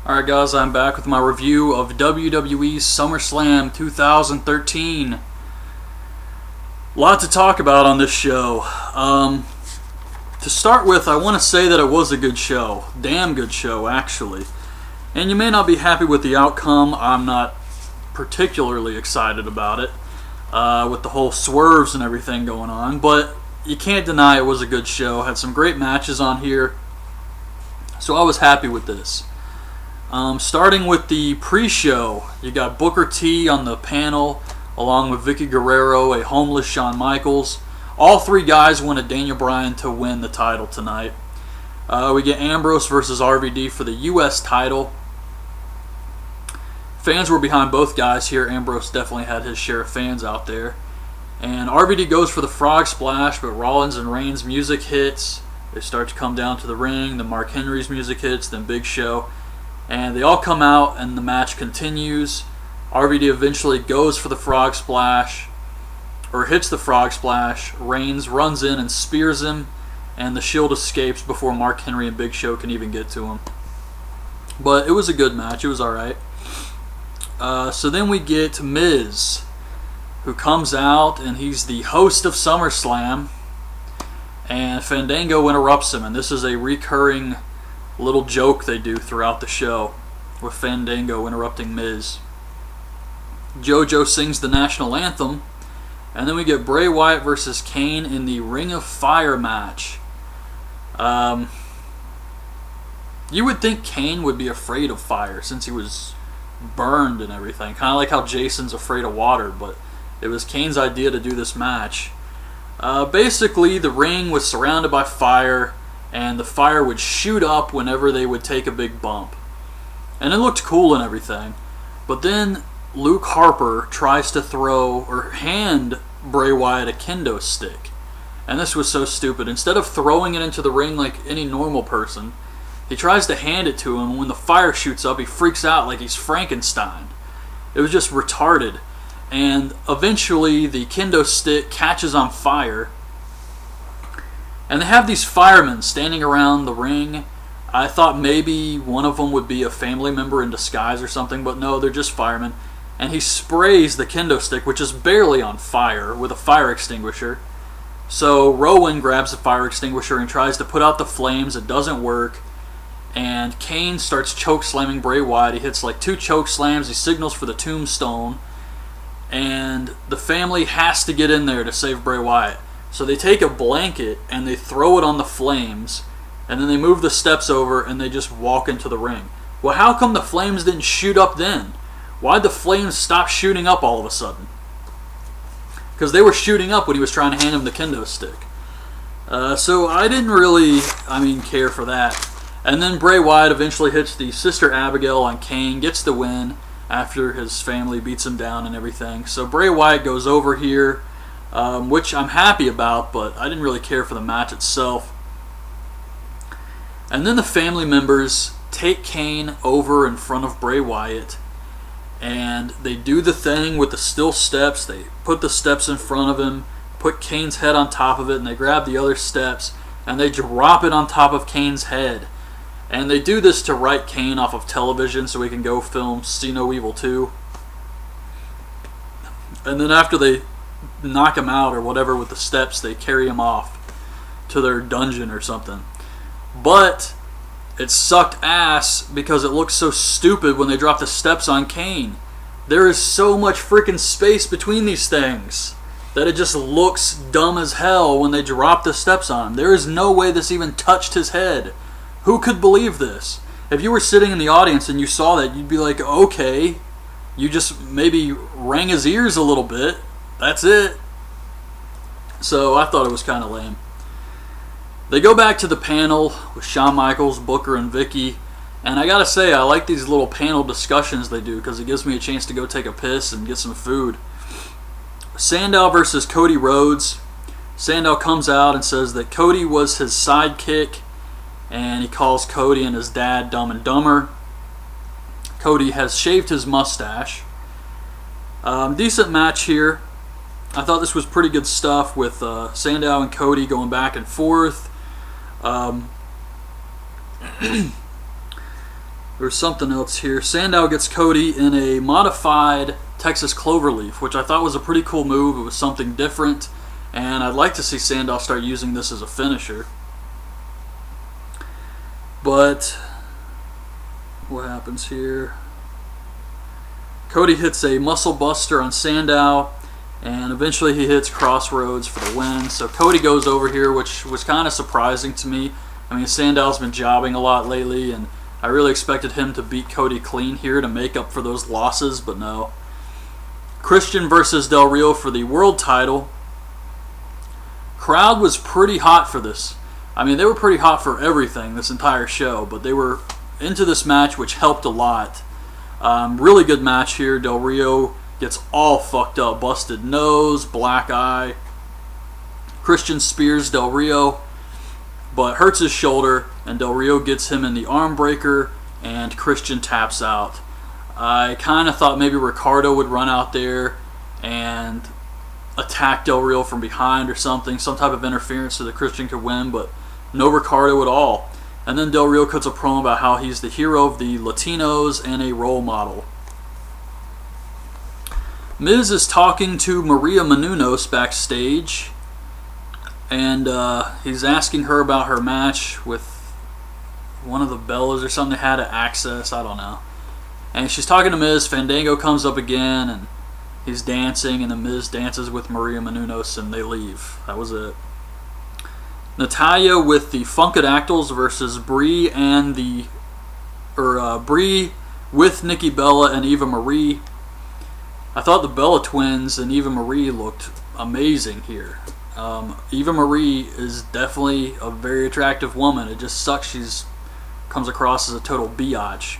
Alright guys, I'm back with my review of WWE SummerSlam 2013. A lot to talk about on this show. To start with, I want to say that it was a good show. Damn good show, actually. And you may not be happy with the outcome. I'm not particularly excited about it, with the whole swerves and everything going on. But you can't deny it was a good show. Had some great matches on here. So I was happy with this. Starting with the pre-show, you got Booker T on the panel, along with Vicky Guerrero, a homeless Shawn Michaels. All three guys wanted Daniel Bryan to win the title tonight. We get Ambrose versus RVD for the U.S. title. Fans were behind both guys here. Ambrose definitely had his share of fans out there. And RVD goes for the frog splash, but Rollins and Reigns' music hits. They start to come down to the ring. The Mark Henry's music hits, then Big Show. And they all come out, and the match continues. RVD eventually goes for the frog splash, or hits the frog splash. Reigns runs in and spears him, and the Shield escapes before Mark Henry and Big Show can even get to him. But it was a good match. It was alright. So then we get Miz, who comes out, and he's the host of SummerSlam. And Fandango interrupts him, and this is a recurring little joke they do throughout the show, with Fandango interrupting Miz. JoJo sings the national anthem, and then we get Bray Wyatt versus Kane in the Ring of Fire match. You would think Kane would be afraid of fire since he was burned and everything, kind of like how Jason's afraid of water, but it was Kane's idea to do this match. Basically, the ring was surrounded by fire, and the fire would shoot up whenever they would take a big bump. And it looked cool and everything. But then Luke Harper tries to throw or hand Bray Wyatt a kendo stick. And this was so stupid. Instead of throwing it into the ring like any normal person, he tries to hand it to him. When the fire shoots up, he freaks out like he's Frankenstein. It was just retarded. And eventually the kendo stick catches on fire. And they have these firemen standing around the ring. I thought maybe one of them would be a family member in disguise or something, but no, they're just firemen. And he sprays the kendo stick, which is barely on fire, with a fire extinguisher. So Rowan grabs the fire extinguisher and tries to put out the flames. It doesn't work. And Kane starts choke slamming Bray Wyatt. He hits like 2 choke slams. He signals for the tombstone. And the family has to get in there to save Bray Wyatt. So they take a blanket and they throw it on the flames, and then they move the steps over and they just walk into the ring. Well, how come the flames didn't shoot up then? Why'd the flames stop shooting up all of a sudden? Because they were shooting up when he was trying to hand him the kendo stick. So I didn't really, care for that. And then Bray Wyatt eventually hits the Sister Abigail on Kane, gets the win after his family beats him down and everything. So Bray Wyatt goes over here, which I'm happy about, but I didn't really care for the match itself. And then the family members take Kane over in front of Bray Wyatt, and they do the thing with the steel steps. They put the steps in front of him, put Kane's head on top of it, and they grab the other steps, and they drop it on top of Kane's head. And they do this to write Kane off of television so he can go film See No Evil 2. And then after they knock him out or whatever with the steps, they carry him off to their dungeon or something. But it sucked ass because it looks so stupid when they drop the steps on Kane. There is so much freaking space between these things that it just looks dumb as hell when they drop the steps on him. There is no way this even touched his head. Who could believe this? If you were sitting in the audience and you saw that, you'd be like, okay, you just maybe rang his ears a little bit. That's it. So I thought it was kind of lame. They go back to the panel with Shawn Michaels, Booker, and Vicky. And I gotta say, I like these little panel discussions they do because it gives me a chance to go take a piss and get some food. Sandow versus Cody Rhodes. Sandow comes out and says that Cody was his sidekick, and he calls Cody and his dad Dumb and Dumber. Cody has shaved his mustache. Decent match here. I thought this was pretty good stuff with Sandow and Cody going back and forth. There's something else here. Sandow gets Cody in a modified Texas Cloverleaf, which I thought was a pretty cool move. It was something different, and I'd like to see Sandow start using this as a finisher. But what happens here? Cody hits a muscle buster on Sandow, and eventually he hits Crossroads for the win. So Cody goes over here, which was kind of surprising to me. I mean, Sandow's been jobbing a lot lately, and I really expected him to beat Cody clean here to make up for those losses, but no. Christian versus Del Rio for the world title. Crowd was pretty hot for this. I mean, they were pretty hot for everything this entire show, but they were into this match, which helped a lot. Really good match here. Del Rio gets all fucked up. Busted nose, black eye. Christian spears Del Rio, but hurts his shoulder, and Del Rio gets him in the arm breaker, and Christian taps out. I kind of thought maybe Ricardo would run out there and attack Del Rio from behind or something, some type of interference so that Christian could win, but no Ricardo at all. And then Del Rio cuts a promo about how he's the hero of the Latinos and a role model. Miz is talking to Maria Menounos backstage, and he's asking her about her match with one of the Bellas or something they had at Access, I don't know. And she's talking to Miz. Fandango comes up again, and he's dancing, and then Miz dances with Maria Menounos, and they leave. That was it. Natalya with the Funkadactyls versus Brie and Brie with Nikki Bella and Eva Marie. I thought the Bella twins and Eva Marie looked amazing here. Eva Marie is definitely a very attractive woman. It just sucks she's comes across as a total biatch.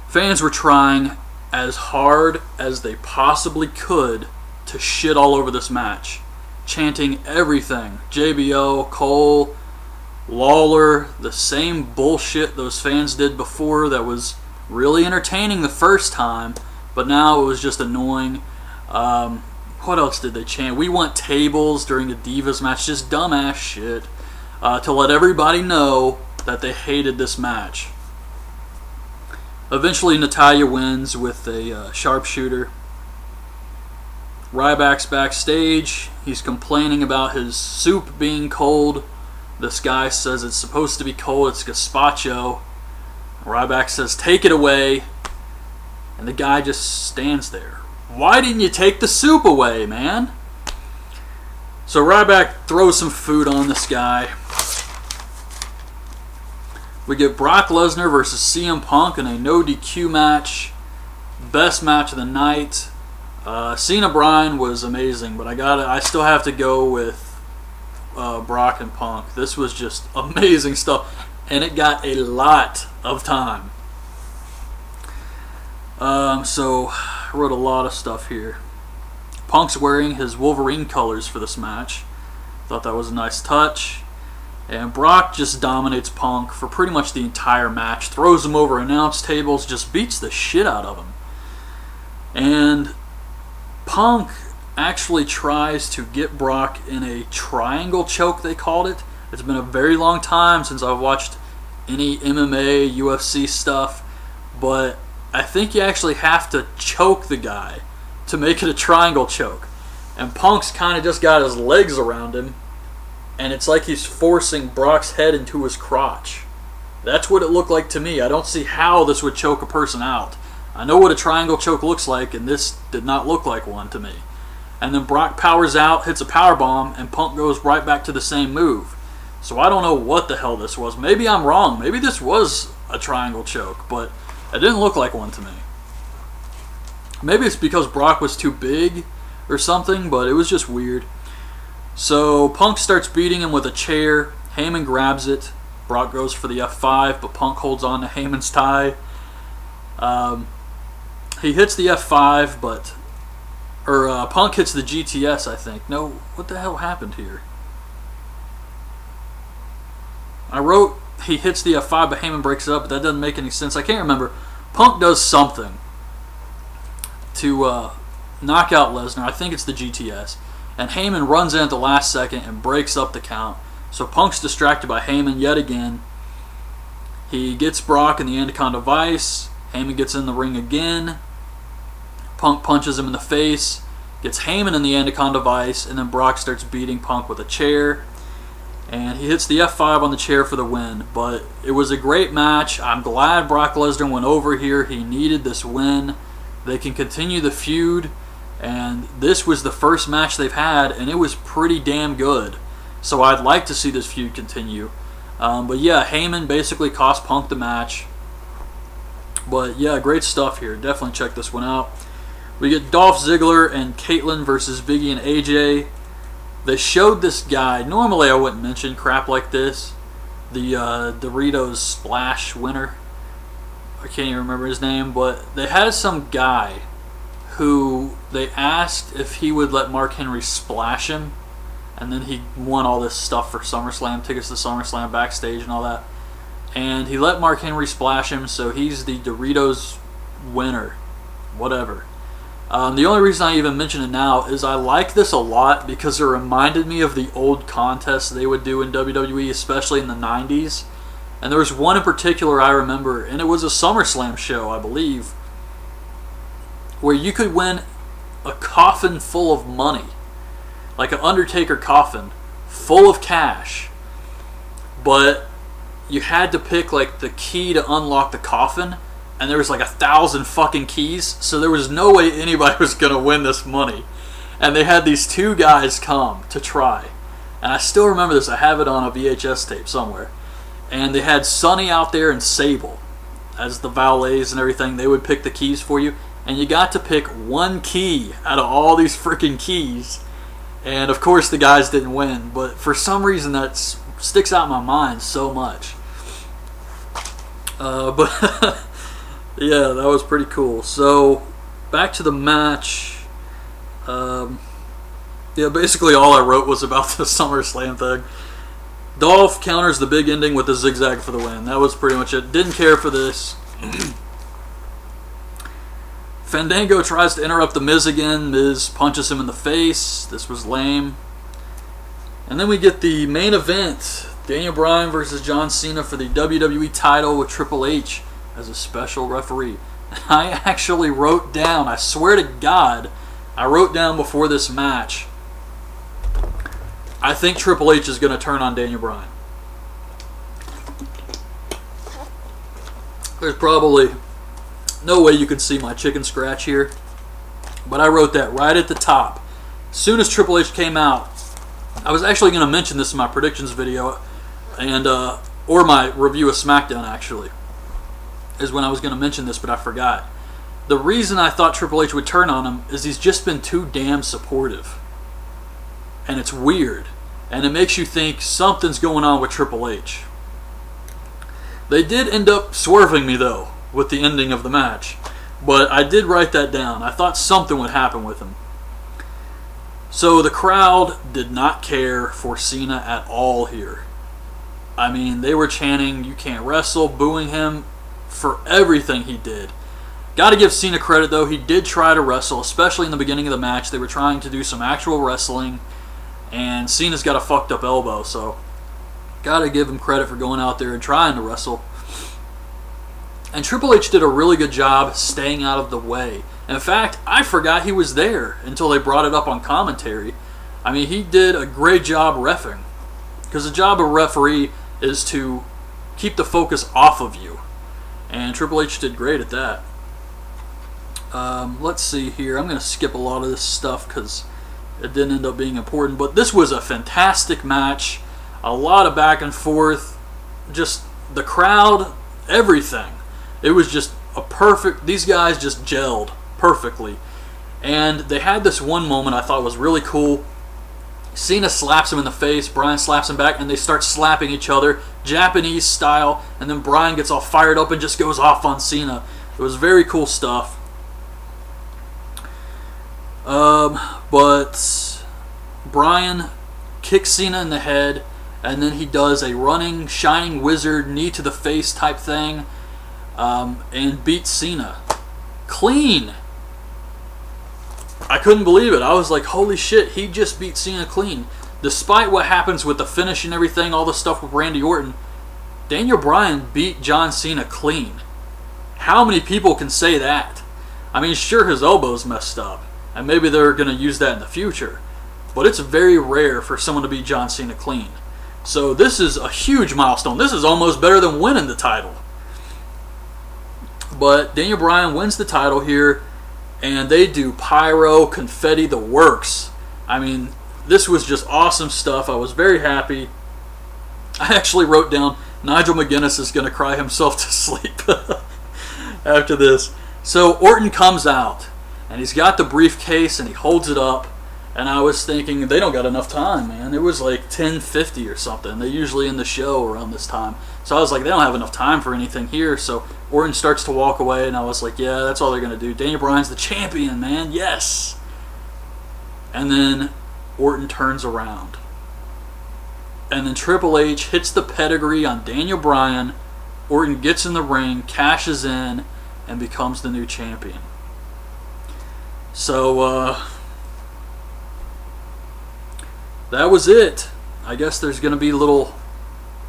Fans were trying as hard as they possibly could to shit all over this match, chanting everything. JBO, Cole, Lawler, the same bullshit those fans did before that was really entertaining the first time, but now it was just annoying. What else did they chant? We want tables during the Divas match. Just dumbass shit to let everybody know that they hated this match. Eventually, Natalya wins with a sharpshooter. Ryback's backstage. He's complaining about his soup being cold. This guy says it's supposed to be cold. It's gazpacho. Ryback says, "Take it away." And the guy just stands there. Why didn't you take the soup away, man? So Ryback throws some food on this guy. We get Brock Lesnar versus CM Punk in a no DQ match. Best match of the night. Cena Bryan was amazing, but I still have to go with Brock and Punk. This was just amazing stuff, and it got a lot of time. So I wrote a lot of stuff here. Punk's wearing his Wolverine colors for this match. Thought that was a nice touch. And Brock just dominates Punk for pretty much the entire match. Throws him over announce tables, just beats the shit out of him. And Punk actually tries to get Brock in a triangle choke, they called it. It's been a very long time since I've watched any MMA, UFC stuff, but I think you actually have to choke the guy to make it a triangle choke. And Punk's kind of just got his legs around him, and it's like he's forcing Brock's head into his crotch. That's what it looked like to me. I don't see how this would choke a person out. I know what a triangle choke looks like, and this did not look like one to me. And then Brock powers out, hits a powerbomb, and Punk goes right back to the same move. So I don't know what the hell this was. Maybe I'm wrong. Maybe this was a triangle choke, but it didn't look like one to me. Maybe it's because Brock was too big or something, but it was just weird. So Punk starts beating him with a chair. Heyman grabs it. Brock goes for the F5, but Punk holds on to Heyman's tie. He hits the F5, but Punk hits the GTS, I think. No, what the hell happened here? I wrote he hits the F5, but Heyman breaks it up, but that doesn't make any sense. I can't remember. Punk does something to knock out Lesnar. I think it's the GTS. And Heyman runs in at the last second and breaks up the count. So Punk's distracted by Heyman yet again. He gets Brock in the Anaconda Vice. Heyman gets in the ring again. Punk punches him in the face. Gets Heyman in the Anaconda Vice. And then Brock starts beating Punk with a chair. And he hits the F5 on the chair for the win. But it was a great match. I'm glad Brock Lesnar went over here. He needed this win. They can continue the feud. And this was the first match they've had. And it was pretty damn good. So I'd like to see this feud continue. But yeah, Heyman basically cost Punk the match. But yeah, great stuff here. Definitely check this one out. We get Dolph Ziggler and Caitlyn versus Biggie and AJ. They showed this guy. Normally I wouldn't mention crap like this. The Doritos Splash winner. I can't even remember his name. But they had some guy who they asked if he would let Mark Henry splash him. And then he won all this stuff for SummerSlam, tickets to SummerSlam, backstage and all that. And he let Mark Henry splash him, so he's the Doritos winner. Whatever. The only reason I even mention it now is I like this a lot because it reminded me of the old contests they would do in WWE, especially in the 90s. And there was one in particular I remember, and it was a SummerSlam show, I believe, where you could win a coffin full of money. Like an Undertaker coffin, full of cash. But you had to pick like the key to unlock the coffin, and there was like 1,000 fucking keys, so there was no way anybody was gonna win this money. And they had these two guys come to try. And I still remember this, I have it on a VHS tape somewhere. And they had Sonny out there and Sable as the valets and everything. They would pick the keys for you, and you got to pick one key out of all these freaking keys. And of course the guys didn't win, but for some reason that sticks out in my mind so much. But yeah, that was pretty cool. So back to the match. Yeah, basically all I wrote was about the SummerSlam thing. Dolph counters the big ending with a zigzag for the win. That was pretty much it. Didn't care for this. Fandango tries to interrupt the Miz again. Miz punches him in the face. This was lame. And then we get the main event. Daniel Bryan versus John Cena for the WWE title with Triple H as a special referee. I actually wrote down, I swear to God, I wrote down before this match, I think Triple H is going to turn on Daniel Bryan. There's probably no way you can see my chicken scratch here, but I wrote that right at the top. As soon as Triple H came out, I was actually going to mention this in my predictions video, and or my review of SmackDown actually, is when I was going to mention this, but I forgot. The reason I thought Triple H would turn on him is he's just been too damn supportive. And it's weird. And it makes you think something's going on with Triple H. They did end up swerving me though, with the ending of the match. But I did write that down. I thought something would happen with him. So the crowd did not care for Cena at all here. I mean, they were chanting, "You can't wrestle," booing him for everything he did. Got to give Cena credit though. He did try to wrestle, especially in the beginning of the match. They were trying to do some actual wrestling. And Cena's got a fucked up elbow, so got to give him credit for going out there and trying to wrestle. And Triple H did a really good job staying out of the way. In fact, I forgot he was there until they brought it up on commentary. I mean, he did a great job reffing. Because the job of a referee is to keep the focus off of you. And Triple H did great at that. Let's see here. I'm going to skip a lot of this stuff because it didn't end up being important. But this was a fantastic match. A lot of back and forth. Just the crowd, everything. It was just a perfect... These guys just gelled perfectly. And they had this one moment I thought was really cool. Cena slaps him in the face, Bryan slaps him back, and they start slapping each other, Japanese style, and then Bryan gets all fired up and just goes off on Cena. It was very cool stuff. But Bryan kicks Cena in the head, and then he does a running, shining wizard, knee to the face type thing, and beats Cena. Clean! I couldn't believe it. I was like, holy shit, he just beat Cena clean. Despite what happens with the finish and everything, all the stuff with Randy Orton, Daniel Bryan beat John Cena clean. How many people can say that? I mean, sure, his elbow's messed up, and maybe they're going to use that in the future, but it's very rare for someone to beat John Cena clean. So this is a huge milestone. This is almost better than winning the title. But Daniel Bryan wins the title here, and they do pyro, confetti, the works. I mean, this was just awesome stuff. I was very happy. I actually wrote down Nigel McGuinness is going to cry himself to sleep after this. So Orton comes out, and he's got the briefcase, and he holds it up. And I was thinking, they don't got enough time, man. It was like 10:50 or something. They're usually in the show around this time. So I was like, they don't have enough time for anything here. So Orton starts to walk away, and I was like, yeah, that's all they're going to do. Daniel Bryan's the champion, man. Yes. And then Orton turns around. And then Triple H hits the pedigree on Daniel Bryan. Orton gets in the ring, cashes in, and becomes the new champion. So, that was it. I guess there's going to be little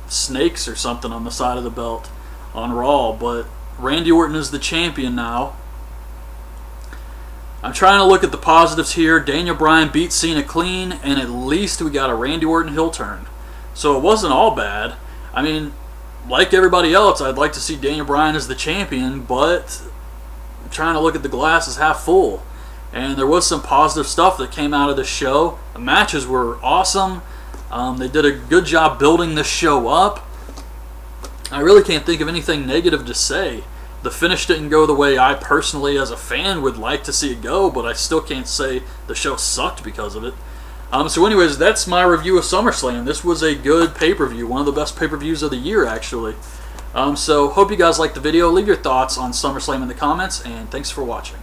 snakes or something on the side of the belt on Raw, but Randy Orton is the champion now. I'm trying to look at the positives here. Daniel Bryan beat Cena clean, and at least we got a Randy Orton heel turn. So it wasn't all bad. I mean, like everybody else, I'd like to see Daniel Bryan as the champion, but I'm trying to look at the glass as half full. And there was some positive stuff that came out of the show. The matches were awesome. They did a good job building this show up. I really can't think of anything negative to say. The finish didn't go the way I personally, as a fan, would like to see it go, but I still can't say the show sucked because of it. So anyways, that's my review of SummerSlam. This was a good pay-per-view. One of the best pay-per-views of the year, actually. So hope you guys liked the video. Leave your thoughts on SummerSlam in the comments, and thanks for watching.